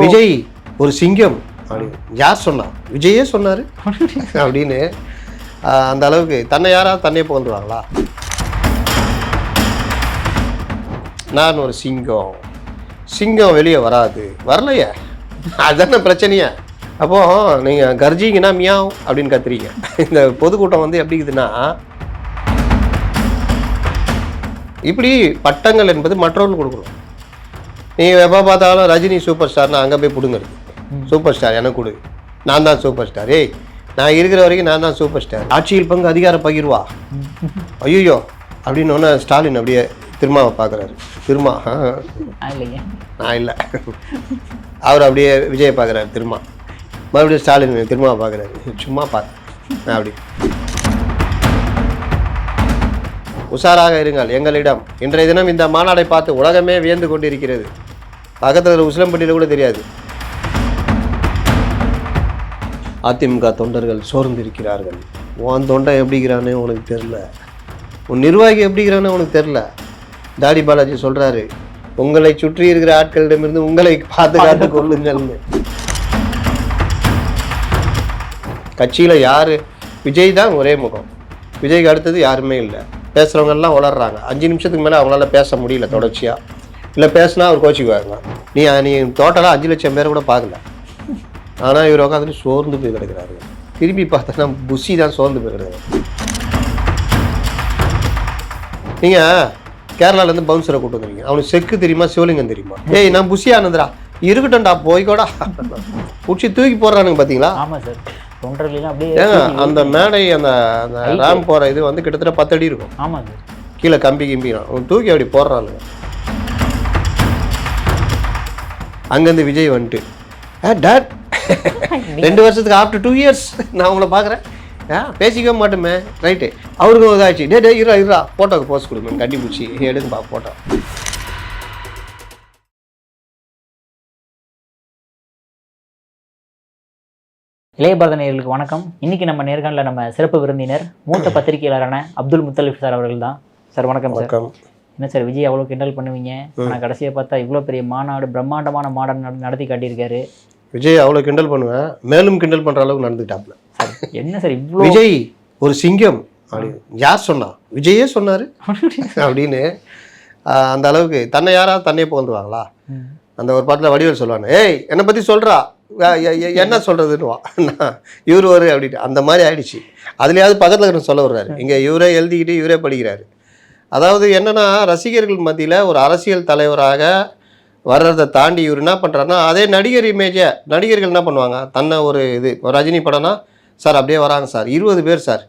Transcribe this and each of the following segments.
விஜய் ஒரு சிங்கம் அப்படின்னு யார் சொன்னா? விஜயே சொன்னார் அப்படின்னு அந்த அளவுக்கு தன்னை யாராவது தன்னை புகழ்ந்துருவாங்களா? நான் ஒரு சிங்கம், சிங்கம் வெளியே வராது, வரலையே, அதுதானே பிரச்சனையே. அப்போ நீங்கள் கர்ஜிங்கன்னா மியாவ் அப்படின்னு கத்துறீங்க. இந்த பொதுக்கூட்டம் வந்து எப்படி இருக்குதுன்னா, இப்படி பட்டங்கள் என்பது மற்றவர்கள் கொடுக்கணும். நீங்கள் எப்போ பார்த்தாலும் ரஜினி சூப்பர் ஸ்டார்னா அங்கே போய் பிடுங்கிறது. சூப்பர் ஸ்டார் எனக்கு கொடு, நான் தான் சூப்பர் ஸ்டார், ஏய் நான் இருக்கிற வரைக்கும் நான் தான் சூப்பர் ஸ்டார், ஆட்சியில் பங்கு அதிகாரம் பகிர்வா, ஐயோ அப்படின்னு ஒன்று ஸ்டாலின் அப்படியே திருமாவை பார்க்குறாரு. திருமா நான் இல்லை, அவர் அப்படியே விஜயை பார்க்குறாரு. திருமா மறுபடியும் ஸ்டாலின் திருமாவை பார்க்குறாரு. சும்மா பார்க்க அப்படி. உஷாராக இருங்கள் எங்களிடம். இன்றைய தினம் இந்த மாநாடை பார்த்து உலகமே வியந்து கொண்டிருக்கிறது. பக்கத்தில் உசிலம்பட்டியில் கூட தெரியாது. அதிமுக தொண்டர்கள் சோர்ந்திருக்கிறார்கள். உன் தொண்டை எப்படிங்கிறானே உனக்கு தெரில, உன் நிர்வாகி எப்படிங்கிறானே உனக்கு தெரில. தாடி பாலாஜி சொல்கிறாரு, உங்களை சுற்றி இருக்கிற ஆட்களிடமிருந்து உங்களை பாதுகாத்து கொள்ளுங்கள்னு. கட்சியில் யார்? விஜய் தான் ஒரே முகம், விஜய்க்கு அடுத்தது யாருமே இல்லை. பேசுகிறவங்கெல்லாம் வளர்றாங்க. 5 நிமிஷத்துக்கு மேலே அவங்களால பேச முடியல தொடர்ச்சியாக. இல்லை பேசினா அவர் கோச்சிக்குவாங்க. நீ டோட்டலாக 5 லட்சம் பேரை கூட பார்க்கல. ஆனால் இவர் உட்காந்துட்டு சோர்ந்து போய் கிடக்கிறாரு. திரும்பி பார்த்தோன்னா புஷி தான் சோர்ந்து போய் கிடக்கிறாரு. நீங்கள் கேரளாலேருந்து பவுன்சரை கூட்டு வந்துருங்க. அவனுக்கு செக்கு தெரியுமா, சிவலிங்கம் தெரியுமா? ஏய் நான் புஷி ஆனந்தரா, இருக்கட்டும்டா போய்கோடா பிடிச்சி தூக்கி போடுறானுங்க பார்த்தீங்களா? ஆமாம் சார். அந்த மேடை அந்த ரேம் போகிற இது வந்து கிட்டத்தட்ட 10 அடி இருக்கும். ஆமாம் சார். கீழே கம்பி கிம்பிடும் தூக்கி அப்படி போடுறானுங்க. அங்கேருந்து விஜய் வந்துட்டு டேட் 2 வருஷத்துக்கு ஆஃப்டர் 2 இயர்ஸ் நான் உங்களை பார்க்குறேன், பேசிக்க மாட்டோமே, ரைட்டு. அவருக்கும் இதாச்சு, டே இருறா ஃபோட்டோக்கு போஸ்ட் கொடுங்க, கட்டி பிடிச்சி எடுங்கப்பா ஃபோட்டோ. இளையபாரத நேயர்களுக்கு வணக்கம். இன்னைக்கு நம்ம நேர்காணலில் நம்ம சிறப்பு விருந்தினர் மூத்த பத்திரிகையாளரான அப்துல் முத்தலிப் சார் அவர்கள் தான். சார் வணக்கம். சார் என்ன சார், விஜய் அவ்வளோ கிண்டல் பண்ணுவீங்க, ஆனால் கடைசியை பார்த்தா இவ்வளோ பெரிய மாநாடு, பிரம்மாண்டமான மாநாடு நடத்தி காட்டியிருக்காரு. விஜய் அவ்வளோ கிண்டல் பண்ணுவேன், மேலும் கிண்டல் பண்ணுற அளவுக்கு நடந்துட்டாப்ல. என்ன சார் இவ்வளோ? விஜய் ஒரு சிங்கம் அப்படின்னு யார் சொன்னா? விஜயே சொன்னார் அப்படின்னு அந்த அளவுக்கு தன்னை யாராவது தன்னையே புகழ்ந்துருவாங்களா? அந்த ஒரு பாட்டில் வடிவேல் சொல்லுவாங்க, ஏய் என்னை பற்றி சொல்கிறா, என்ன சொல்கிறதுன்னுவா, இவர் ஒரு அப்படின்ட்டு அந்த மாதிரி ஆயிடுச்சு. அதுலேயாவது பக்கத்தில் இருக்கிற சொல்ல வர்றாரு, இங்கே இவரே எழுதிக்கிட்டு இவரே படிக்கிறாரு. அதாவது என்னென்னா, ரசிகர்கள் மத்தியில் ஒரு அரசியல் தலைவராக வர்றதை தாண்டி இவர் என்ன பண்ணுறாருன்னா, அதே நடிகர் இமேஜை நடிகர்கள் என்ன பண்ணுவாங்க, தன்னை ஒரு இது ரஜினி படம்னா சார் அப்படியே வராங்க சார், 20 பேர் சார்,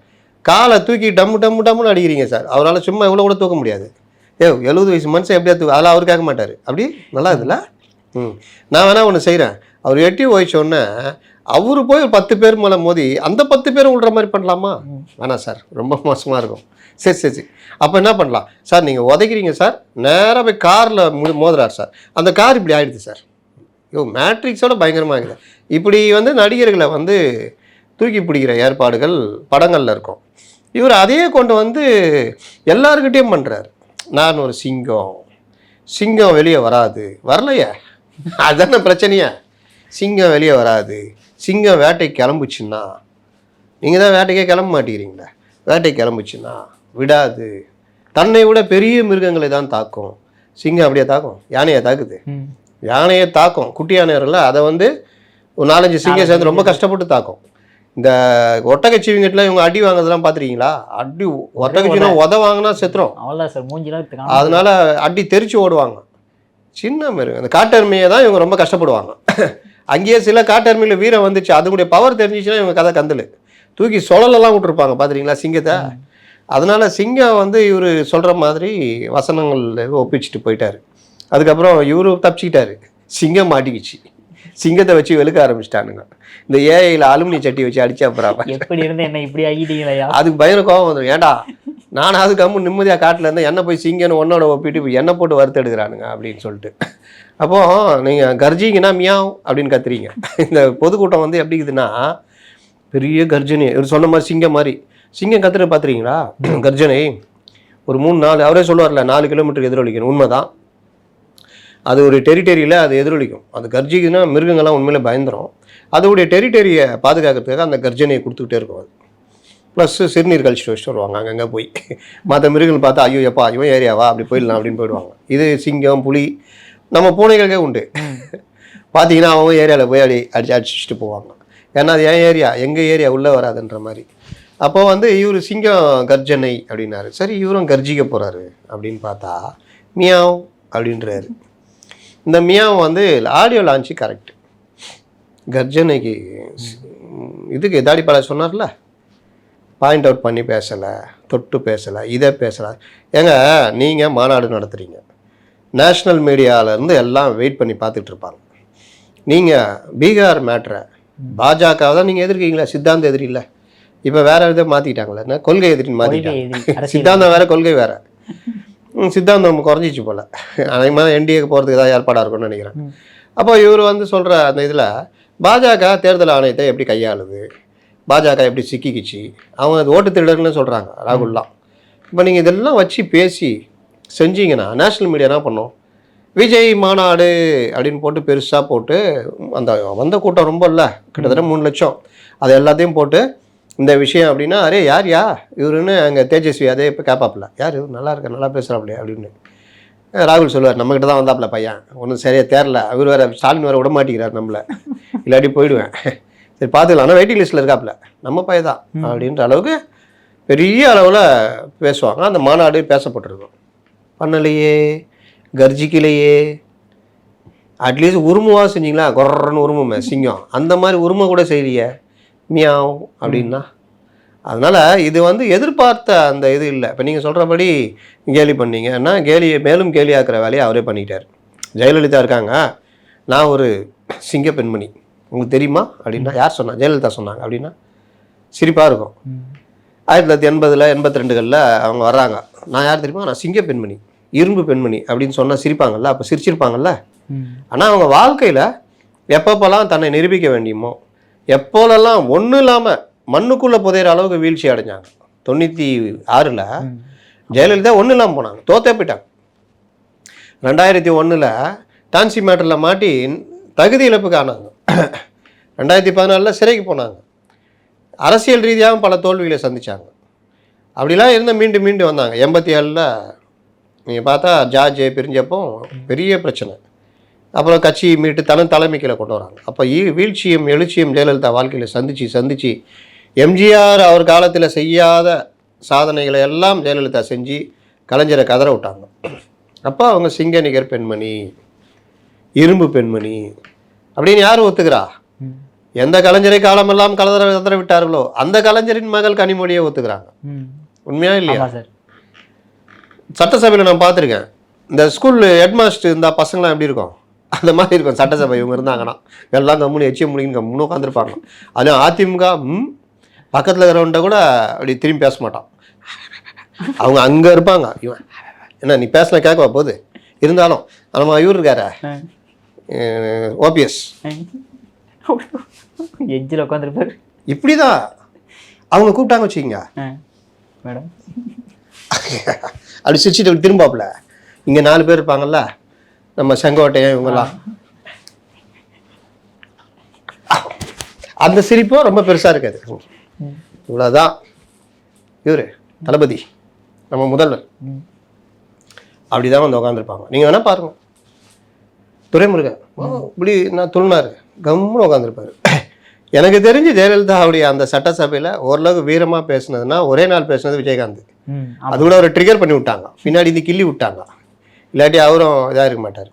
காலை தூக்கி டம்முன்னு அடிக்கிறீங்க சார், அவரால் சும்மா இவ்வளோ கூட தூக்க முடியாது. 70 வயசு மனுஷன் எப்படியா தூக்க, அதெல்லாம் அவர் கேட்க மாட்டார். அப்படி நல்லா இருக்குல்ல. நான் வேணா ஒன்று செய்கிறேன், அவர் எட்டி ஓய்ச்சோன்னே அவரு போய் ஒரு 10 பேர் மேலே மோதி அந்த 10 பேரும் விடுற மாதிரி பண்ணலாமா? வேணாம் சார், ரொம்ப மோசமாக இருக்கும். சரி அப்போ என்ன பண்ணலாம் சார், நீங்கள் உதைக்கிறீங்க சார், நேராக போய் காரில் மோதுறாரு சார், அந்த கார் இப்படி ஆகிடுது சார். மேட்ரிக்ஸோட பயங்கரமாக இருக்குது. இப்படி வந்து நடிகர்களை வந்து தூக்கி பிடிக்கிற ஏற்பாடுகள் படங்களில் இருக்கும். இவர் அதையே கொண்டு வந்து எல்லாருக்கிட்டேயும் பண்ணுறாரு. நான் ஒரு சிங்கம், சிங்கம் வெளியே வராது, வரலையே, அதுதானே பிரச்சனையே. சிங்கம் வெளியே வராது, சிங்கம் வேட்டைக்கு கிளம்புச்சுன்னா, நீங்கள் தான் வேட்டைக்கே கிளம்ப மாட்டேங்கிறீங்களே, வேட்டைக்கு கிளம்புச்சுன்னா விடாது, தன்னை விட பெரிய மிருகங்களை தான் தாக்கும். சிங்கம் அப்படியே தாக்கும், யானையை தாக்குது, யானையை தாக்கும், குட்டி யானையர்ல அதை வந்து ஒரு 4-5 சிங்கம் சேர்ந்து ரொம்ப கஷ்டப்பட்டு தாக்கும். இந்த ஒட்டகச்சிவிங்கிட்டலாம் இவங்க அடி வாங்குறதுலாம் பார்த்துருக்கீங்களா? அடி ஒட்டகச்சினா வாங்கினா செத்துரும், அதனால அடி தெரிச்சு ஓடுவாங்க. சின்ன மிருகம், அந்த காட்டெருமையை தான் இவங்க ரொம்ப கஷ்டப்படுவாங்க. அங்கேயே சில காட்டெருமையில் வீரம் வந்துச்சு, அதனுடைய பவர் தெரிஞ்சிச்சுன்னா இவங்க கதை கந்தல் தூக்கி சொலலெல்லாம் விட்டுருப்பாங்க பார்த்துருக்கீங்களா சிங்கத்தை. அதனால சிங்கம் வந்து இவர் சொல்கிற மாதிரி வசனங்கள் ஒப்பிச்சுட்டு போயிட்டார். அதுக்கப்புறம் இவரு தப்பிச்சுக்கிட்டாரு, சிங்கம் மாட்டிக்கிச்சு, சிங்கத்தை வச்சு வெளுக்க ஆரம்பிச்சிட்டானுங்க. இந்த ஏஐயில் அலுமினி சட்டி வச்சு அடிச்சா அப்புறம் எப்படி இருந்து என்ன இப்படி ஆகிட்டீங்களா, அதுக்கு பயங்கர கோபம் வந்துடும். ஏன்டா நான் அது கம்மு நிம்மதியாக காட்டில் இருந்தேன், என்ன போய் சிங்கன்னு ஒன்னோட ஒப்பிட்டு இப்போ எண்ணெய் போட்டு வறுத்து எடுக்கிறானுங்க அப்படின்னு சொல்லிட்டு. அப்போது நீங்கள் கர்ஜிங்கன்னா மியாவ் அப்படின்னு கத்துறீங்க. இந்த பொதுக்கூட்டம் வந்து எப்படி இருக்குதுன்னா, பெரிய கர்ஜனை, இவர் சொன்ன மாதிரி சிங்கம் மாதிரி சிங்கம் கத்துட்டு பார்த்துறீங்களா? கர்ஜனை ஒரு 3-4 அவரே சொல்லுவார்ல, 4 கிலோமீட்டருக்கு எதிரொலிக்கணும், உண்மைதான். அது ஒரு டெரிட்டரியில் அது எதிரொலிக்கும். அது கர்ஜிக்குன்னா மிருகங்கள்லாம் உண்மையிலே பயந்துடும். அதோடைய டெரிட்டரியை பாதுகாக்கிறதுக்காக அந்த கர்ஜனையை கொடுத்துக்கிட்டே இருக்கும். அது ப்ளஸ் சிறுநீர் கழிச்சிட்டு வச்சுட்டு வருவாங்க அங்கங்கே போய். மற்ற மிருகங்கள் பார்த்தா ஐயோ எப்பா இவன் ஏரியாவா அப்படி போயிடலாம் அப்படின்னு போயிடுவாங்க. இது சிங்கம், புலி, நம்ம பூனைகளுக்கே உண்டு. பார்த்தீங்கன்னா அவங்க ஏரியாவில் போய் அடிச்சுட்டு போவாங்க. ஏன்னா அது என் ஏரியா, எங்கள் ஏரியா உள்ளே வராதுன்ற மாதிரி. அப்போ வந்து இவர் சிங்கம் கர்ஜனை அப்படின்னாரு. சரி இவரும் கர்ஜிக்க போகிறாரு அப்படின்னு பார்த்தா மியாவ் அப்படின்றாரு. இந்த மியாவ் வந்து ஆடியோ லான்ச்சு கரெக்டு. கர்ஜனைக்கு இதுக்கு தாடிப்பாளா சொன்னார்ல, பாயிண்ட் அவுட் பண்ணி பேசலை, தொட்டு பேசலை, இதை பேசலை. ஏங்க நீங்கள் மாநாடு நடத்துகிறீங்க, நேஷ்னல் மீடியாவிலேருந்து எல்லாம் வெயிட் பண்ணி பார்த்துட்டு இருப்பாங்க. நீங்கள் பீகார் மேட்ரை பாஜகவை தான் நீங்கள் எதிர்க்கீங்களா, சித்தாந்த எதிரி இல்லை. இப்போ வேற இதை மாற்றிக்கிட்டாங்களே, என்ன கொள்கை எதிரின்னு மாற்றிக்கிட்டாங்க. சித்தாந்தம் வேறு, கொள்கை வேறு. சித்தாந்தம் குறைஞ்சிச்சு போல். அதே மாதிரி என்டிஏக்கு போகிறதுக்கு தான் ஏற்பாடாக இருக்கும்னு நினைக்கிறேன். அப்போ இவர் வந்து சொல்கிற அந்த இதில் பாஜக தேர்தல் ஆணையத்தை எப்படி கையாளுது, பாஜக எப்படி சிக்கிக்கிச்சு, அவங்க அது ஓட்டு திருடர்னு சொல்கிறாங்க ராகுல்லாம். இப்போ நீங்கள் இதெல்லாம் வச்சு பேசி செஞ்சீங்கன்னா நேஷ்னல் மீடியா என்ன பண்ணோம், விஜய் மாநாடு அப்படின்னு போட்டு பெருசாக போட்டு அந்த வந்த கூட்டம் ரொம்ப இல்லை, கிட்டத்தட்ட 3 லட்சம், அது எல்லாத்தையும் போட்டு இந்த விஷயம் அப்படின்னா அரே யார் இவருன்னு அங்கே தேஜஸ்வி அதே இப்போ கேட்பாப்பில்ல, யார் இவர் நல்லா இருக்க நல்லா பேசுகிறாப்லையே அப்படின்னு ராகுல் சொல்லுவார். நம்மக்கிட்ட தான் வந்தாப்புல பையன், ஒன்றும் சரியாக தேரல, அவர் வேறு ஸ்டாலின் வேறு விட மாட்டேங்கிறார் நம்மளை, இல்லாட்டி போயிடுவேன், சரி பார்த்துக்கலாம், ஆனால் வெயிட்டிங் லிஸ்ட்டில் இருக்காப்புல, நம்ம பையன் தான் அப்படின்ற அளவுக்கு பெரிய அளவில் பேசுவாங்க. அந்த மாநாடு பேசப்பட்டிருக்கும். பண்ணலையே, கர்ஜிக்கலையே, அட்லீஸ்ட் உருமுவா செஞ்சிங்களா, கொரன்னு உருமுமே சிங்கம், அந்த மாதிரி உருமை கூட செய்யலையே மியாவ் அப்படின்னா. அதனால் இது வந்து எதிர்பார்த்த அந்த இது இல்லை. இப்போ நீங்கள் சொல்கிறபடி கேலி பண்ணீங்கன்னா மேலும் கேலியாக்குற வேலையை அவரே பண்ணிக்கிட்டார். ஜெயலலிதா இருக்காங்க, நான் ஒரு சிங்க பெண்மணி உங்களுக்கு தெரியுமா அப்படின்னா, யார் சொன்னா, ஜெயலலிதா சொன்னாங்க அப்படின்னா சிரிப்பாக இருக்கும். 1980 82களில் அவங்க வர்றாங்க, நான் யார் தெரியுமா, நான் சிங்க பெண்மணி, இரும்பு பெண்மணி அப்படின்னு சொன்னால் சிரிப்பாங்கல்ல, அப்போ சிரிச்சிருப்பாங்கல்ல. ஆனால் அவங்க வாழ்க்கையில் எப்பப்போல்லாம் தன்னை நிரூபிக்க வேண்டியுமோ, எப்போலெல்லாம் ஒன்றும் இல்லாமல் மண்ணுக்குள்ளே புதையிற அளவுக்கு வீழ்ச்சி அடைஞ்சாங்க. 96ல் ஜெயலலிதா ஒன்றும் இல்லாமல் போனாங்க, தோத்தே போயிட்டாங்க. 2001 டான்சி மேட்டரில் மாட்டி தகுதி இழப்புக்கு ஆனாங்க. 2014 சிறைக்கு போனாங்க. அரசியல் ரீதியாகவும் பல தோல்விகளை சந்தித்தாங்க. அப்படிலாம் இருந்து மீண்டு மீண்டு வந்தாங்க. 87ல் நீங்கள் பார்த்தா ஜார்ஜ் பிரிஞ்சப்போ பெரிய பிரச்சனை. அப்புறம் கட்சி மீட்டு தலைமைக்கில் கொண்டு வராங்க. அப்போ வீழ்ச்சியும் எழுச்சியும் ஜெயலலிதா வாழ்க்கையில் சந்திச்சு எம்ஜிஆர் அவர் காலத்தில் செய்யாத சாதனைகளை எல்லாம் ஜெயலலிதா செஞ்சு கலைஞரை கதற விட்டாங்க. அப்போ அவங்க சிங்க நிகர் பெண்மணி, இரும்பு பெண்மணி அப்படின்னு யார் ஒத்துக்கிறா? எந்த கலைஞரை காலமெல்லாம் கதற விட்டார்களோ அந்த கலைஞரின் மகள் கனிமொழியை ஒத்துக்கிறாங்க. உண்மையா இல்லையா? சட்டசபையில் நான் பார்த்துருக்கேன், இந்த ஸ்கூல் ஹெட்மாஸ்டர் இருந்தால் பசங்களாம் எப்படி இருக்கும், அந்த மாதிரி இருக்கும் சட்டசபை. இவங்க இருந்தாங்கன்னா எல்லாம் கம்முன்னு எச்சிய முடியும் கம்முன்னு உட்காந்துருப்பாங்க. ஆனால் அதிமுக பக்கத்தில் இருக்கிறவன்ட்ட கூட அப்படி திரும்பி பேச மாட்டான். அவங்க அங்கே இருப்பாங்க. இவன் என்ன நீ பேசினா கேட்கவா போகுது, இருந்தாலும் நம்ம இவர் இருக்கார ஓபிஎஸ் எஜ்ஜில் உட்காந்துருப்பாரு. இப்படி தான் அவங்க கூப்பிட்டாங்க வச்சுக்கிங்க மேடம், அப்படி சிரிச்சுட்டு திரும்பாப்புல. இங்கே 4 பேர் இருப்பாங்கல்ல, நம்ம செங்கோட்டையன் இவங்கெல்லாம், அந்த சிரிப்பும் ரொம்ப பெருசாக இருக்காது. இவ்வளோதான். இவர் தளபதி நம்ம முதல்வர் அப்படிதான் வந்து உட்காந்துருப்பாங்க. நீங்கள் வேணால் பாருங்க, துரைமுருகன் இப்படி நான் துள்ளாரு கம்முன்னு உட்காந்துருப்பாரு. எனக்கு தெரிஞ்சு ஜெயலலிதாவுடைய அந்த சட்டசபையில் ஓரளவுக்கு வீரமாக பேசுனதுன்னா ஒரே நாள் பேசுனது விஜயகாந்த். அது கூட ஒரு ட்ரிகர் பண்ணி விட்டாங்க, பின்னாடி இந்த கிள்ளி விட்டாங்க, இல்லாட்டி அவரும் இதாக இருக்க மாட்டார்.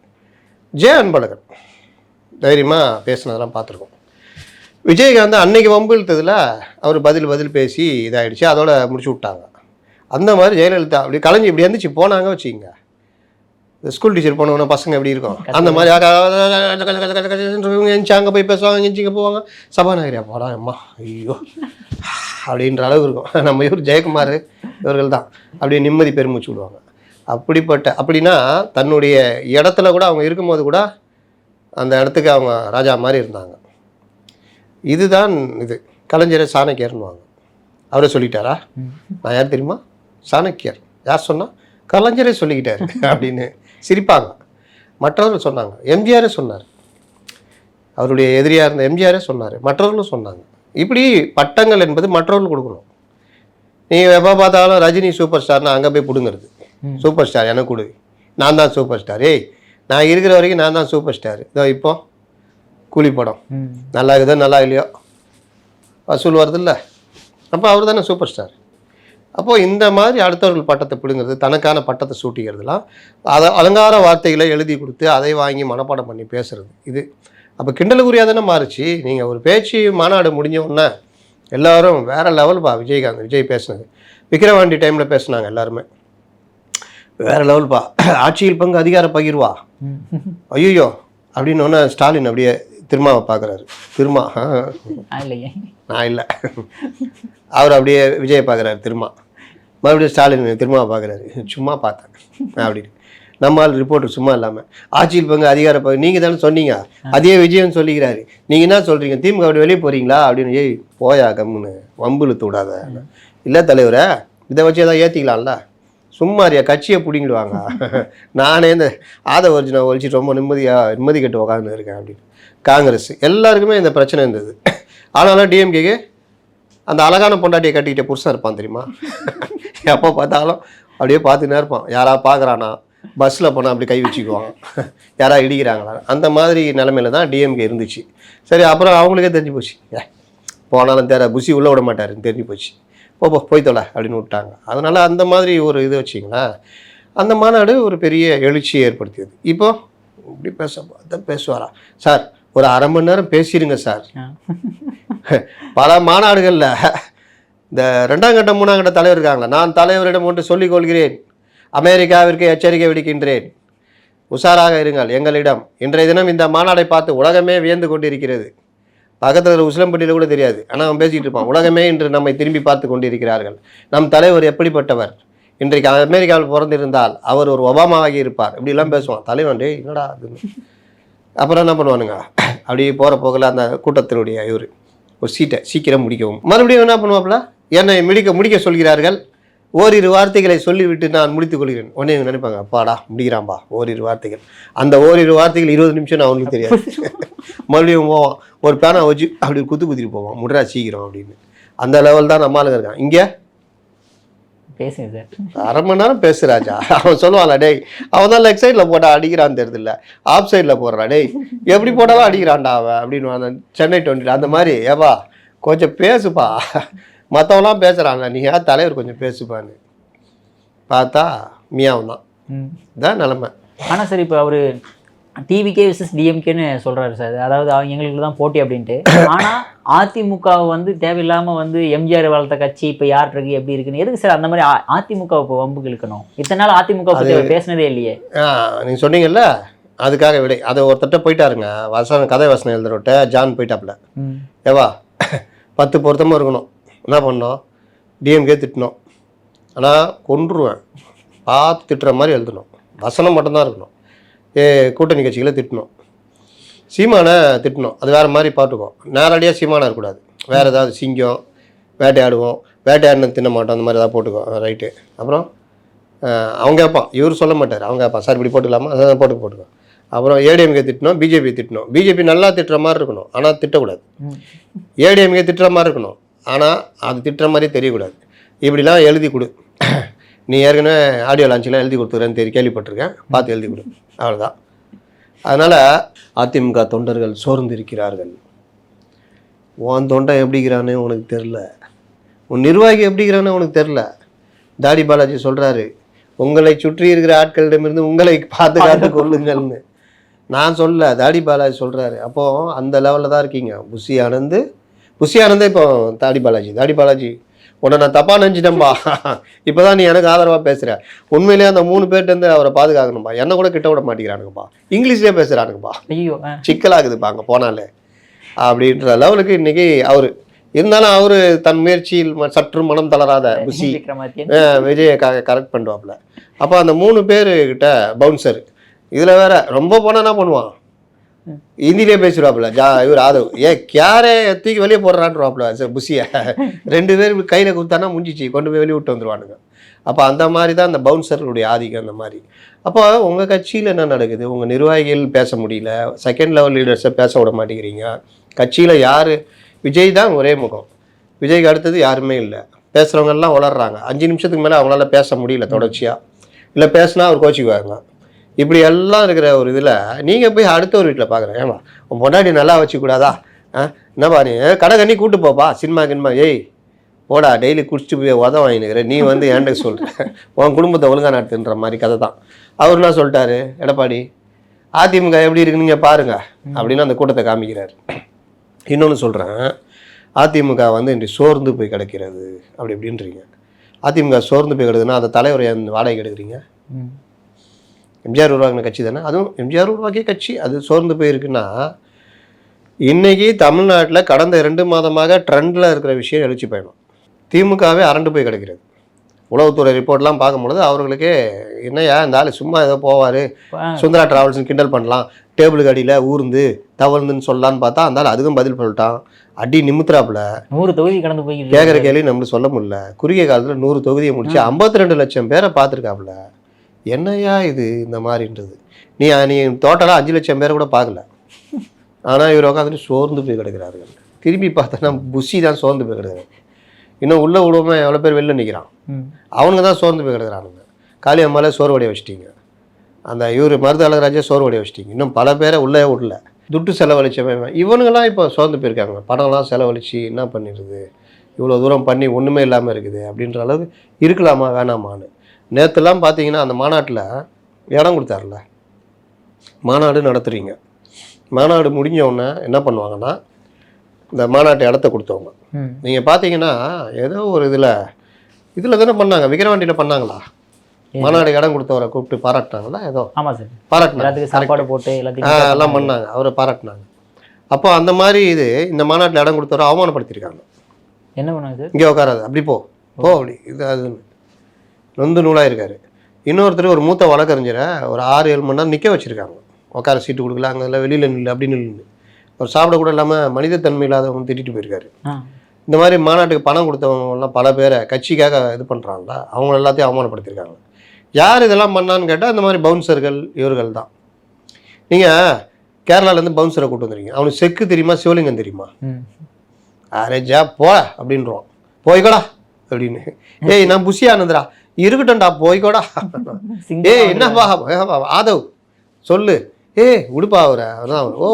அன்பழகன் தைரியமாக பேசுனதெல்லாம் பார்த்துருக்கோம். விஜயகாந்த் அன்னைக்கு வம்பு இழுத்ததில் அவர் பதில் பேசி இதாகிடுச்சு, அதோட முடிச்சு விட்டாங்க. அந்த மாதிரி ஜெயலலிதா அப்படி கலைஞ்சி இப்படி இருந்துச்சு போனாங்க வச்சுக்கிங்க. ஸ்கூல் டீச்சர் போனவங்க பசங்க எப்படி இருக்கும் அந்த மாதிரி எஞ்சி அங்கே போய் பேசுவாங்க, எஞ்சிங்க போவாங்க, சபாநாயகரியா போடா அம்மா ஐயோ அப்படின்ற அளவுக்கு இருக்கும். நம்ம இவர் ஜெயக்குமார் இவர்கள் தான் அப்படியே நிம்மதி பெருமூச்சு விடுவாங்க. அப்படின்னா தன்னுடைய இடத்துல கூட அவங்க இருக்கும்போது கூட அந்த இடத்துக்கு அவங்க ராஜா மாதிரி இருந்தாங்க. இதுதான் இது. கலைஞரை சாணக்கியர்னுவாங்க. அவரே சொல்லிட்டாரா? நான் யார் தெரியுமா? சாணக்கியர். யார் சொன்னா? கலைஞரே சொல்லிக்கிட்டாரு அப்படின்னு சிரிப்பாங்க. மற்றவர்கள் சொன்னாங்க. எம்ஜிஆரே சொன்னார், அவருடைய எதிரியாக இருந்த எம்ஜிஆரே சொன்னார், மற்றவர்களும் சொன்னாங்க. இப்படி பட்டங்கள் என்பது மற்றவர்கள் கொடுக்கணும். நீ எப்போ பார்த்தாலும் ரஜினி சூப்பர் ஸ்டார்னா அங்கே போய் பிடுங்கிறது. சூப்பர் ஸ்டார் எனக்கு கொடு, நான் தான் சூப்பர் ஸ்டார். ஏய், நான் இருக்கிற வரைக்கும் நான் தான் சூப்பர் ஸ்டார். இதோ இப்போ கூலி படம் நல்லா இருக்குதோ நல்லா இல்லையோ வசூல் வருது இல்லை, அப்போ அவர் தானே சூப்பர் ஸ்டார். அப்போது இந்த மாதிரி அடுத்தவர்கள் பட்டத்தை பிடுங்கிறது, தனக்கான பட்டத்தை சூட்டிக்கிறதுலாம், அதை அலங்கார வார்த்தைகளை எழுதி கொடுத்து அதை வாங்கி மனப்பாடம் பண்ணி பேசுறது, இது அப்போ கிண்டலுக்குரியாக தானே மாறுச்சு. நீங்கள் ஒரு பேச்சு மாநாடு முடிஞ்ச உடனே எல்லோரும் வேறு லெவல்ப்பா. விஜய் பேசுனது விக்கிரவாண்டி டைமில் பேசுனாங்க எல்லாருமே, வேறு லெவல்ப்பா, ஆட்சியில் பங்கு அதிகார பகிர்வா, ஐயோ அப்படின்னு ஒன்று ஸ்டாலின் அப்படியே திருமாவை பார்க்குறாரு. நான் இல்லை, அவர் அப்படியே விஜயை பார்க்குறாரு. மறுபடியும் ஸ்டாலின் திருமாவை பார்க்குறாரு. சும்மா பார்த்தேன் அப்படின்னு நம்மால் ரிப்போர்ட்டர் சும்மா இல்லாமல் ஆட்சியில் பங்கு அதிகார பங்கு நீங்கள் தானே சொன்னீங்க, அதே விஜயன்னு சொல்லிக்கிறாரு. நீங்கள் என்ன சொல்கிறீங்க, திமுக அப்படி வெளியே போகிறீங்களா அப்படின்னு. ஏய் போயா கம்முன்னு வம்புழுத்து விடாத. இல்லை தலைவரை, இதை வச்சு எதாவது ஏற்றிக்கலாம்ல, சும்மாரியா கட்சியை பிடிங்கிடுவாங்க. நானே இந்த ஒரிஜினை ஒழிச்சிட்டு ரொம்ப நிம்மதி கட்டு உக்காந்து இருக்கேன் அப்படின்னு. காங்கிரஸ் எல்லாருக்குமே இந்த பிரச்சனை இருந்தது. ஆனாலும் டிஎம்கேக்கு அந்த அழகான பொண்டாட்டியை கட்டிக்கிட்ட புருஷன் இருப்பான் தெரியுமா, எப்போ பார்த்தாலும் அப்படியே பார்த்துக்கிட்டே இருப்பான். யாராவது பார்க்குறானா, பஸ்ஸில் போனால் அப்படி கை வச்சுக்குவாங்க, யாராவது இடிக்கிறாங்களா, அந்த மாதிரி நிலமையில தான் டிஎம்கே இருந்துச்சு. சரி, அப்புறம் அவங்களுக்கே தெரிஞ்சு போச்சு, போனாலும் புசி உள்ளே விட மாட்டாருன்னு தெரிஞ்சு போச்சு. போய் தொலை அப்படின்னு விட்டாங்க. அதனால் அந்த மாதிரி ஒரு இது வச்சிங்களேன், அந்த மாநாடு ஒரு பெரிய எழுச்சியை ஏற்படுத்தியது. இப்போது இப்படி பேசுவாரா சார், ஒரு அரை மணி நேரம் பேசிடுங்க சார். பல மாநாடுகளில் இந்த 2ஆம் கட்ட 3ஆம் கட்ட தலைவர் இருக்காங்களா, நான் தலைவரிடம் ஒன்று சொல்லிக் கொள்கிறேன், அமெரிக்காவிற்கு எச்சரிக்கை விடுக்கின்றேன், உஷாராக இருங்கள் எங்களிடம். இன்றைய தினம் இந்த மாநாடை பார்த்து உலகமே வியந்து கொண்டிருக்கிறது. பக்கத்தில் உசிலம்பட்டியில் கூட தெரியாது, ஆனால் அவன் பேசிகிட்டு இருப்பான். உலகமே இன்று நம்மை திரும்பி பார்த்து கொண்டிருக்கிறார்கள். நம் தலைவர் எப்படிப்பட்டவர், இன்றைக்கு அமெரிக்காவில் பிறந்திருந்தால் அவர் ஒரு ஒபாமாவாகி இருப்பார், இப்படிலாம் பேசுவான் தலைவன். டே என்னடா அது. அப்புறம் என்ன பண்ணுவானுங்க, அப்படி போகிற போகல அந்த கூட்டத்தினுடைய இவர் ஒரு சீட்டை சீக்கிரம் முடிக்கவும், மறுபடியும் என்ன பண்ணுவாப்புல, என்னை முடிக்க சொல்கிறார்கள், ஓரிரு வார்த்தைகளை சொல்லிவிட்டு நான் முடித்துக் கொள்கிறேன். உடனே இவங்க நினைப்பாங்க, அப்பாடா முடிக்கிறான்பா ஓரிரு வார்த்தைகள். அந்த ஓரிரு வார்த்தைகள் 20 நிமிஷம் அவனுக்கு தெரியாது. மறுபடியும் போவான், ஒரு பேனா வச்சு அப்படி குத்திட்டு போவான், முட்ரா சீக்கிரம் அப்படின்னு. அந்த லெவல் தான் நம்ம ஆளுங்க இருக்கான். இங்கே பேசுங்க சார், அரை மணி நேரம் பேசுறாஜா. அவன் சொல்லுவான்ல, டேய் அவன் தான் லெக் சைடில் போட்டா அடிக்கிறான்னு தெரியுது இல்லை, ஆஃப் சைடில் போடுறான், டேய் எப்படி போட்டாலும் அடிக்கிறான்டா அவன் அப்படின்னு. அந்த சென்னை 20 அந்த மாதிரி, ஏப்பா கொஞ்சம் பேசுப்பா, மற்றவங்களாம் பேசுகிறாங்க, நீ யார் தலைவர் கொஞ்சம் பேசுப்பான்னு பார்த்தா மியாவும் தான். இதுதான் நிலமை. ஆனால் சார் இப்போ அவர் டிவிகே விசஸ் டிஎம்கேன்னு சொல்கிறாரு சார், அதாவது எங்களுக்கு தான் போட்டி அப்படின்ட்டு. ஆனால் அதிமுகவை வந்து தேவையில்லாமல் வந்து எம்ஜிஆர் வளர்த்த கட்சி இப்போ யார் இருக்கு எப்படி இருக்குன்னு, எதுக்கு சார் அந்த மாதிரி அதிமுக இப்போ வம்புக்கு இழுக்கணும்? இத்தனை நாள் அதிமுக பற்றி பேசினதே இல்லையே. நீங்கள் சொன்னீங்கல்ல, அதுக்காக விட அதை ஒருத்தட்ட போயிட்டாருங்க, கதை வசனம் எழுதுறோட்ட ஜான் போயிட்டாப்புல. ஏவா 10 பொருத்தமாக இருக்கணும், என்ன பண்ணோம், டிஎம்கே திட்டணும், ஆனால் கொன்றுவேன் பார்த்து திட்டுற மாதிரி எழுதணும், வசனம் மட்டும்தான் இருக்கணும். கூட்டணி கட்சிகளை திட்டணும், சீமானை திட்டணும், அது வேறு மாதிரி பார்த்துக்கோ, நேரடியாக சீமானாக இருக்கக்கூடாது, வேறு ஏதாவது சிங்கம் வேட்டையாடுவோம், வேட்டையாடின தின்ன மாட்டோம், அந்த மாதிரி ஏதாவது போட்டுக்கோ, ரைட்டு. அப்புறம் அவங்க கேட்பான், இவர் சொல்ல மாட்டார், அவங்க கேட்பான், சார் இப்படி போட்டுக்கலாமா, அதான் போட்டுக்கோ. அப்புறம் ஏடிஎம்கே திட்டணும், பிஜேபி திட்டணும். பிஜேபி நல்லா திட்டுற மாதிரி இருக்கணும், ஆனால் திட்டக்கூடாது. ஏடிஎம்கே திட்டுற மாதிரி இருக்கணும், ஆனால் அது திட்டுற மாதிரி தெரியக்கூடாது. இப்படிலாம் எழுதி கொடு. நீ ஏற்கனவே ஆடியோ லான்ச்செலாம் எழுதி கொடுத்துக்கிறேன்னு கேள்விப்பட்டிருக்கேன், பார்த்து எழுதி கொடு, அவ்வளோதான். அதனால் அதிமுக தொண்டர்கள் சோர்ந்து இருக்கிறார்கள். உன் தொண்டை எப்படிக்கிறானே உனக்கு தெரில, உன் நிர்வாகி எப்படிக்கிறானே உனக்கு தெரில. தாடி பாலாஜி சொல்கிறாரு, உங்களை சுற்றி இருக்கிற ஆட்களிடமிருந்து உங்களை பாதுகாத்து கொள்ளுங்கள்னு. நான் சொல்ல, தாடி பாலாஜி சொல்கிறாரு. அப்போது அந்த லெவலில் தான் இருக்கீங்க. புஷி ஆனந்தே இப்போ தாடி பாலாஜி உன்னை நான் தப்பாக நினச்சிட்டேன்பா, இப்போ தான் நீ எனக்கு ஆதரவாக பேசுகிற. உண்மையிலேயே அந்த 3 பேர்ட்டேருந்து அவரை பாதுகாக்கணும்பா, என்னை கூட கிட்ட விட மாட்டேங்கிறானுங்கப்பா, இங்கிலீஷ்லேயே பேசுகிறானுங்கப்பா, ஐயோ சிக்கலாகுதுப்பா அங்கே போனாலே அப்படின்ற லெவலுக்கு இன்றைக்கி அவர் இருந்தாலும் அவர் தன் முயற்சியில் சற்று மனம் தளராத புஷி விஜயை கரெக்ட் பண்ணுவாப்புல. அப்போ அந்த 3 பேர்கிட்ட பவுன்சர், இதில் வேற ரொம்ப போனால் என்ன பண்ணுவான், ஹிந்திலே பேசுவாப்புல. இவர் ஆதவ் கேரே தூக்கி வெளியே போடுறான்றாப்புல புஷியை. 2 பேர் கையில் கொடுத்தானா முடிஞ்சிச்சு, கொண்டு போய் வெளியே விட்டு வந்துடுவானுங்க. அப்போ அந்த மாதிரி தான் அந்த பவுன்சர்களுடைய ஆதிக்கம். அந்த மாதிரி அப்போ உங்கள் கட்சியில் என்ன நடக்குது? உங்கள் நிர்வாகிகள் பேச முடியல, செகண்ட் லெவல் லீடர்ஸை பேச விட மாட்டேங்கிறீங்க. கட்சியில் யார்? விஜய் தான் ஒரே முகம், விஜய்க்கு அடுத்தது யாருமே இல்லை. பேசுகிறவங்கெல்லாம் வளர்றாங்க. 5 நிமிஷத்துக்கு மேலே அவங்களால பேச முடியல தொடர்ச்சியாக, இல்லை பேசினா அவர் கோச்சிக்குவாங்க. இப்படி எல்லாம் இருக்கிற ஒரு இதில் நீங்கள் போய் அடுத்த ஒரு வீட்டில் பார்க்குறேன், ஏமா உன் பொண்டாட்டி நல்லா வச்சுக்கூடாதா? என்னப்பா நீ கடை கண்ணி கூட்டு போப்பா, சினிமா கினிமா, ஏய் போடா, டெய்லி குடிச்சிட்டு போய் உதவ வாங்கினுக்கிற நீ வந்து ஏன்ட சொல்கிற, உன் குடும்பத்தை ஒழுங்கா நடத்துன்ற மாதிரி கதை தான். அவர் என்ன சொல்லிட்டாரு, எடப்பாடி அதிமுக எப்படி இருக்குன்னு நீங்கள் பாருங்க அப்படின்னு அந்த கூட்டத்தை காமிக்கிறார். இன்னொன்று சொல்கிறேன், அதிமுக வந்து இன்று சோர்ந்து போய் கிடக்கிறது அப்படி இப்படின்றீங்க. அதிமுக சோர்ந்து போய் கிடக்குதுன்னா அந்த தலைவரை வாடகை எடுக்கிறீங்க. எம்ஜிஆர் உருவாக்கின கட்சி தானே, அதுவும் எம்ஜிஆர் உருவாக்கிய கட்சி, அது சோர்ந்து போயிருக்குன்னா இன்றைக்கி தமிழ்நாட்டில் கடந்த 2 மாதமாக ட்ரெண்டில் இருக்கிற விஷயம் எழுச்சி பயணம். திமுகவே அரண்டு போய் கிடக்கிறது. உளவுத்துறை ரிப்போர்ட்லாம் பார்க்கும்பொழுது அவர்களுக்கே என்னையா இந்த ஆள் சும்மா ஏதோ போவார், சுந்தரா டிராவல்ஸ்னு கிண்டல் பண்ணலாம், டேபிளுக்கு அடியில் ஊர்ந்து தவழ்ந்துன்னு சொல்லலான்னு பார்த்தா அந்த ஆள் அதுக்கும் பதில் பண்ணிட்டான். அடி நிமித்துறாப்புல 100 தொகுதி கடந்து போய் கேட்குற கேள்வி நம்மளுக்கு சொல்ல முடியல. குறுகிய காலத்தில் 100 தொகுதியை முடிச்சு 52 லட்சம் பேரை பார்த்துருக்காப்புல. என்னையா இது இந்த மாதிரின்றது? நீ டோட்டலாக 5 லட்சம் பேரை கூட பார்க்கல. ஆனால் இவர் உட்காந்துட்டு சோர்ந்து போய் கிடக்கிறார்கள். திரும்பி பார்த்தோன்னா புஷி தான் சோர்ந்து போய் கிடக்குறாங்க. இன்னும் உள்ள விடுவோமே எவ்வளோ பேர் வெளில நிற்கிறான், அவனுங்க தான் சோர்ந்து போய் கிடக்குறானுங்க. காளியம்மாலே சோர்வடைய வச்சிட்டிங்க, அந்த இவர் மருது அழகராஜே சோர்வடைய வச்சிட்டிங்க, இன்னும் பல பேரை உள்ளே விடல. துட்டு செலவழிச்சவன் இவனுங்களாம் இப்போ சோர்ந்து போயிருக்காங்க. பணம்லாம் செலவழித்து என்ன பண்ணிடுது, இவ்வளோ தூரம் பண்ணி ஒன்றுமே இல்லாமல் இருக்குது அப்படின்ற அளவுக்கு இருக்கலாமா வேணாமான்னு. நேற்றுலாம் பார்த்தீங்கன்னா அந்த மாநாட்டில் இடம் கொடுத்தாருல, மாநாடு நடத்துகிறீங்க, மாநாடு முடிஞ்ச உடனே என்ன பண்ணுவாங்கன்னா இந்த மாநாட்டு இடத்த கொடுத்தவங்க நீங்கள் பார்த்தீங்கன்னா ஏதோ ஒரு இதில் தானே பண்ணாங்க, விக்கிரவாண்டியில் பண்ணாங்களா, மாநாடு இடம் கொடுத்தவரை கூப்பிட்டு பாராட்டினாங்களா, ஏதோ பாராட்டினாங்க, சாப்பாடு போட்டு எல்லாம் பண்ணாங்க, அவரை பாராட்டினாங்க. அப்போ அந்த மாதிரி இந்த மாநாட்டில் இடம் கொடுத்தவரை அவமானப்படுத்தியிருக்காங்க. என்ன பண்ணாங்க? இங்கே உட்காராது, அப்படி போ அப்படி இது அதுன்னு நொந்து நூலாக இருக்காரு. இன்னொருத்தர் ஒரு மூத்த வழக்கறிஞரை ஒரு 6-7 மணி நேரம் நிற்க வச்சுருக்காங்க, உட்கார சீட்டு கொடுக்கல, அங்கே வெளியில் நில்லு அப்படின்னு நின்று. அவர் சாப்பிட கூட இல்லாமல் மனிதத்தன்மை இல்லாதவங்க திட்டிட்டு போயிருக்காரு. இந்த மாதிரி மாநாட்டுக்கு பணம் கொடுத்தவங்கலாம் பல பேரை கட்சிக்காக இது பண்ணுறாங்களா, அவங்க எல்லாத்தையும் அவமானப்படுத்தியிருக்காங்க. யார் இதெல்லாம் பண்ணான்னு கேட்டால் இந்த மாதிரி பவுன்சர்கள் இவர்கள் தான். நீங்கள் கேரளாலேருந்து பவுன்சரை கூட்டு வந்துருக்கீங்க, அவனுக்கு செக்கு தெரியுமா, சிவலிங்கம் தெரியுமா, அரேஜா போ அப்படின்றான், போய்கோடா அப்படின்னு. ஏய் நான் புஷி ஆனந்தரா, இருக்கட்டும்டா போய்கோடா. ஏய் என்னப்பா ஆதவ் சொல்லு, உடுப்பா அவர்தான். ஓ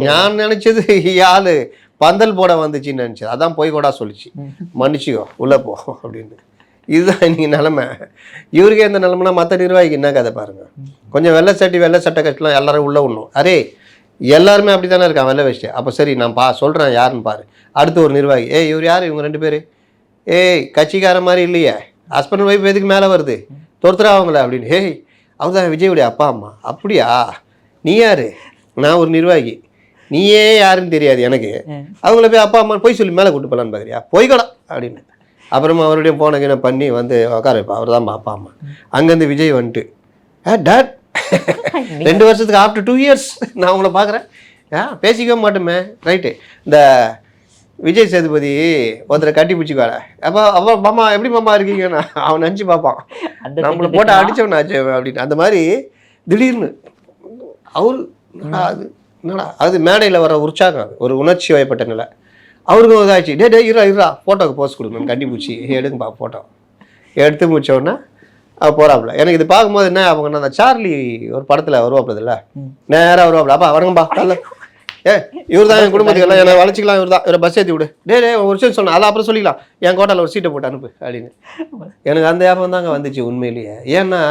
நான் நினைச்சது ஆளு பந்தல் போட வந்துச்சுன்னு நினைச்சது, அதான் போய்கோடா சொல்லிச்சு, மன்னிச்சிக்கோ உள்ள போ அப்படின்னு. இதுதான் இன்னைக்கு நிலைமை. இவருக்கே இந்த நிலைமைனா மற்ற நிர்வாகிக்கு என்ன கதை பாருங்க. கொஞ்சம் வெள்ளை சட்டை கட்டலாம் எல்லாரும் உள்ள விடணும். அரே எல்லாருமே அப்படி தானே இருக்கான் வெள்ளை வச்சுட்டு. அப்போ சரி நான் சொல்கிறேன் யாருன்னு பாரு. அடுத்து ஒரு நிர்வாகி, இவர் யார், இவங்க 2 பேர் கட்சிக்கார மாதிரி இல்லையே, ஹஸ்பண்ட் ஒய்ஃப் எதுக்கு மேலே வருது, தொடுத்துறா அவங்கள அப்படின்னு. அவர் தான் விஜயுடைய அப்பா அம்மா. அப்படியா, நீ யார்? நான் ஒரு நிர்வாகி, நீயே யாருன்னு தெரியாது எனக்கு, அவங்கள போய் அப்பா அம்மா போய் சொல்லி மேலே கூட்டு போகலான்னு பார்க்குறியா, போய்கடா அப்படின்னு. அப்புறமா அவருடைய போனக்கின பண்ணி வந்து உட்கார வைப்பா, அவர் தான் அப்பா அம்மா. அங்கேருந்து விஜய் வந்துட்டு டேட் 2 வருஷத்துக்கு ஆஃப்டர் 2 இயர்ஸ் நான் உங்களை பார்க்குறேன், பேசிக்கவே மாட்டோமே, ரைட்டு. இந்த விஜய் சேதுபதி ஒருத்தரை கட்டி பிடிச்சிக்கார, அப்போ மாமா எப்படி மாமா இருக்கீங்கன்னா அவன் நினச்சி பார்ப்பான் நம்மளை போட்டு அடித்தவன் ஆச்சு அப்படின்னு. அந்த மாதிரி திடீர்னு அவரு அது என்னடா அது மேடையில் வர உற்சாகம், அது ஒரு உணர்ச்சி வயப்பட்ட நிலை. அவருக்கும் இதாச்சு, டே இருறா ஃபோட்டோக்கு போஸ்ட் கொடுக்கணும், கட்டி பிடிச்சி எடுங்கப்பா ஃபோட்டோ எடுத்து முடிச்சோடனே போகிறாப்புல. எனக்கு இது பார்க்கும்போது என்ன அவங்க அந்த சார்லி ஒரு படத்தில் வருவாப்புல இல்லை, நேராக வருவாப்புல, அப்பா வரங்கப்பா நல்ல இவர் தான் என் குடும்பத்துக்கு எல்லாம் என்னை வளச்சிக்கலாம், இவர் தான், இவரை பஸ் ஏற்றி விடு, ஒரு விஷயம் சொன்னேன் அதை அப்புறம் சொல்லிக்கலாம், என் கோட்டாவில் ஒரு சீட்டை போட்டு அனுப்பு அப்படின்னு. எனக்கு அந்த ஞாபகம் தாங்க வந்துச்சு உண்மையிலேயே. ஏன்னா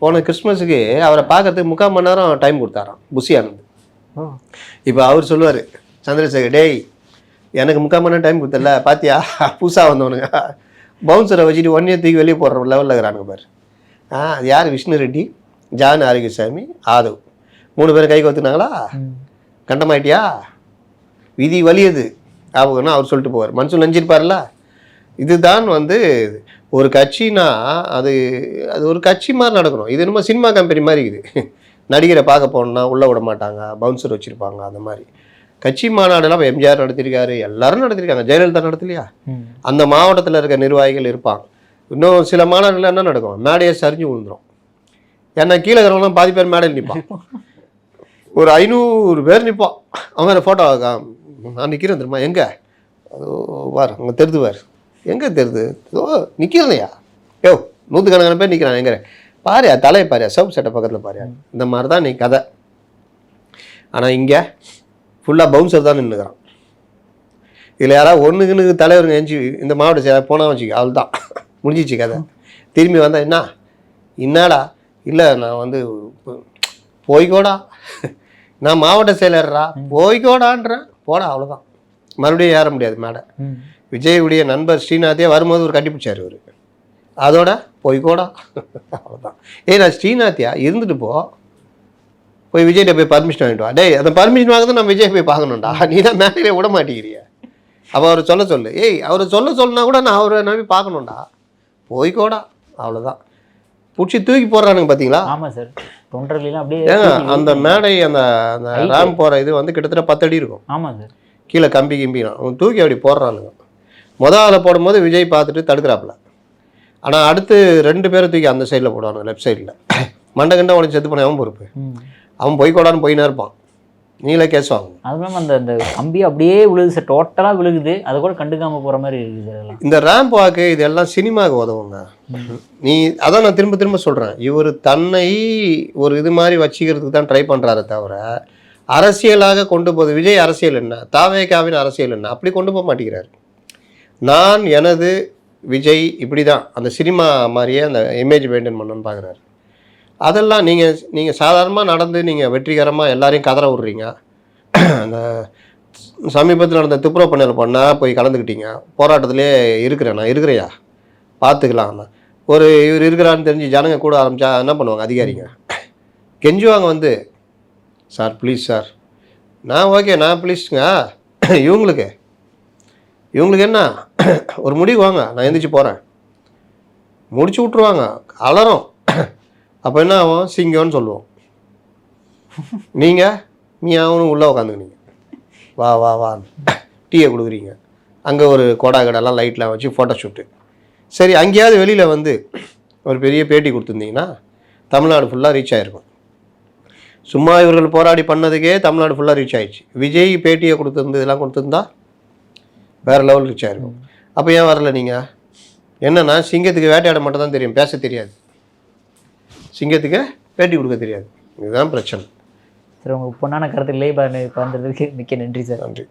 போன கிறிஸ்மஸுக்கு அவரை பார்க்கறதுக்கு 3/4 மணி நேரம் டைம் கொடுத்தாராம் புஷி ஆனந்த். இப்போ அவர் சொல்லுவார், சந்திரசேகர் டேய் எனக்கு 3/4 மணி நேரம் டைம் கொடுத்தல பாத்தியா, புதுசாக வந்தவனுங்க பவுன்சரை வச்சுட்டு 1 இயர் தூக்கி வெளியே போடுற லெவலில் இருக்கிறானுங்க பாரு. அது யார், விஷ்ணு ரெட்டி, ஜான் ஆரோக்கியசாமி, ஆதவ் 3 பேரும் கை கோத்துனாங்களா, கண்டமாயிட்டியா, விதி வலியது ஞாபகம்னா அவர் சொல்லிட்டு போவார், மனசு நஞ்சிருப்பார்ல. இதுதான் ஒரு கட்சினா அது ஒரு கட்சி மாதிரி நடக்கணும். இது என்னமோ சினிமா கம்பெனி மாதிரி இருக்குது. நடிகரை பார்க்க போனோம்னா உள்ளே விட மாட்டாங்க, பவுன்சர் வச்சுருப்பாங்க. அந்த மாதிரி கட்சி மாநாடுலாம் எம்ஜிஆர் நடத்திருக்காரு, எல்லாரும் நடத்திருக்காங்க, ஜெயலலிதா நடத்தலையா? அந்த மாவட்டத்தில் இருக்க நிர்வாகிகள் இருப்பாங்க. இன்னும் சில மாநாடுகள் என்ன நடக்கும், மேடையை சரிஞ்சு விழுந்துடும். ஏன்னா கீழே இருக்கிறவங்களாம் பாதி பேர் மேடையில் நிற்பான். ஒரு 500 பேர் நிற்பான். அவன் ஃபோட்டோ நான் நிற்கிறேன் தெரியுமா, எங்கே வார் அங்கே தெரிதுவார், எங்கே தெரிது, ஓ நிற்கிறலையா, யோ 100கணக்கான பேர் நிற்கிறான், எங்கே பாரியா தலையை பாரியா, சவுப் சட்டை பக்கத்தில் பாரியா. இந்த மாதிரி தான் நீ கதை. ஆனால் இங்கே ஃபுல்லாக பவுன்சர் தான் நின்றுக்கிறான். இதில் யாராவது ஒன்றுக்குன்னு தலைவருங்க எஞ்சி இந்த மாவட்ட செயலாளர் போனால் வச்சுக்க, அவள் தான் முடிஞ்சிச்சு கதை. திரும்பி வந்தால் என்னடா, இல்லை நான் வந்து போய்கோடா, நான் மாவட்ட செயலர்ரா, போய்கோடான்றேன், போடா, அவ்வளோதான். மறுபடியும் ஏற முடியாது மேடை. விஜயுடைய நண்பர் ஸ்ரீநாத்தியா வரும்போது ஒரு கட்டிப்பிடிச்சார் இவர், அதோட போய்கோடா, அவ்வளோதான். நான் ஸ்ரீநாத்தியா இருந்துட்டு போய் விஜய்கிட்ட போய் பர்மிஷன் வாங்கிட்டு வா. டேய், அந்த பர்மிஷன் வாங்க நம்ம விஜய் போய் பார்க்கணும்டா, நீ தான் மேலே விட மாட்டேங்கிறிய. அப்போ அவரை சொல்லு, அவரை சொல்லுனா கூட நான் அவரை நம்பி பார்க்கணும்டா, போய்கோடா, அவ்வளோதான். பிடிச்சி தூக்கி போடுறானுங்க பார்த்தீங்களா? ஆமாம் சார், தொண்டர்லாம் அப்படியே. அந்த மேடை அந்த அந்த ரேம் போகிற இது வந்து கிட்டத்தட்ட 10 அடி இருக்கும். ஆமாம் சார். கீழே கம்பினா அவன் தூக்கி அப்படி போடுறானுங்க. முதல்ல போடும்போது விஜய் பார்த்துட்டு தடுக்கிறாப்புல. ஆனால் அடுத்து 2 பேரை தூக்கி அந்த சைடில் போடுவானுங்க, லெஃப்ட் சைடில். மண்டை கண்டை உடஞ்சி செத்து போன அவன் பொறுப்பு. அவன் போய்கோடான்னு போயினே இருப்பான், நீங்களே கேஸ் வாங்க. அது இல்லாமல் அந்த கம்பி அப்படியே விழுகுது சார், டோட்டலாக விழுகுது, அது கூட கண்டுக்காமல் போகிற மாதிரி இருக்குது சார். இந்த ரேம்ப் வாக்கு இதெல்லாம் சினிமாவுக்கு உதவுங்க. நீ அதான் நான் திரும்ப சொல்கிறேன், இவர் தன்னை ஒரு இது மாதிரி வச்சுக்கிறதுக்கு தான் ட்ரை பண்ணுறாரு தவிர அரசியலாக கொண்டு போகுது. விஜய் அரசியல் என்ன, தாவேகாவின் அரசியல் என்ன, அப்படி கொண்டு போக மாட்டேங்கிறாரு. நான் எனது விஜய் இப்படி தான் அந்த சினிமா மாதிரியே அந்த இமேஜ் மெயின்டைன் பண்ணணும்னு பார்க்குறாரு. அதெல்லாம் நீங்கள் சாதாரணமாக நடந்து நீங்கள் வெற்றிகரமாக எல்லாரையும் கதற விட்றீங்க. அந்த சமீபத்தில் நடந்த துப்புரவு பணியில் பண்ணால் போய் கலந்துக்கிட்டீங்க, போராட்டத்திலே நான் இருக்கிறையா பார்த்துக்கலாம். ஒரு இவர் இருக்கிறான்னு தெரிஞ்சு ஜனங்க கூட ஆரம்பித்தா என்ன பண்ணுவாங்க அதிகாரிங்க, கெஞ்சுவாங்க வந்து, சார் ப்ளீஸ் சார், நான் ஓகே நான் ப்ளீஸுங்க, இவங்களுக்கு என்ன ஒரு முடிவு வாங்க, நான் எந்திரிச்சு போகிறேன், முடிச்சு விட்ருவாங்க, அலறும். அப்போ என்ன ஆகும், சிங்கம்னு சொல்லுவோம். நீங்கள் நீ அவனும் உள்ளே உட்காந்துக்கினீங்க, வா வா வா டீயை கொடுக்குறீங்க, அங்கே ஒரு கொடா கடைலாம் லைட்லாம் வச்சு ஃபோட்டோ ஷூட்டு. சரி, அங்கேயாவது வெளியில் வந்து ஒரு பெரிய பேட்டி கொடுத்துருந்தீங்கன்னா தமிழ்நாடு ஃபுல்லாக ரீச் ஆகிருக்கும். சும்மா இவர்கள் போராடி பண்ணதுக்கே தமிழ்நாடு ஃபுல்லாக ரீச் ஆகிடுச்சு. விஜய் பேட்டியை கொடுத்துருந்து இதெல்லாம் கொடுத்துருந்தா வேறு லெவல் ரீச் ஆகிருக்கும். அப்போ ஏன் வரல நீங்கள்? என்னென்னா சிங்கத்துக்கு வேட்டையாட மட்டும் தான் தெரியும், பேச தெரியாது. சிங்கத்துக்கு பேட்டி கொடுக்க தெரியாது, இதுதான் பிரச்சனை. சார், உங்கள் பொண்ணான கருத்துக்களை பகிர்ந்ததுக்கு மிக்க நன்றி சார். நன்றி.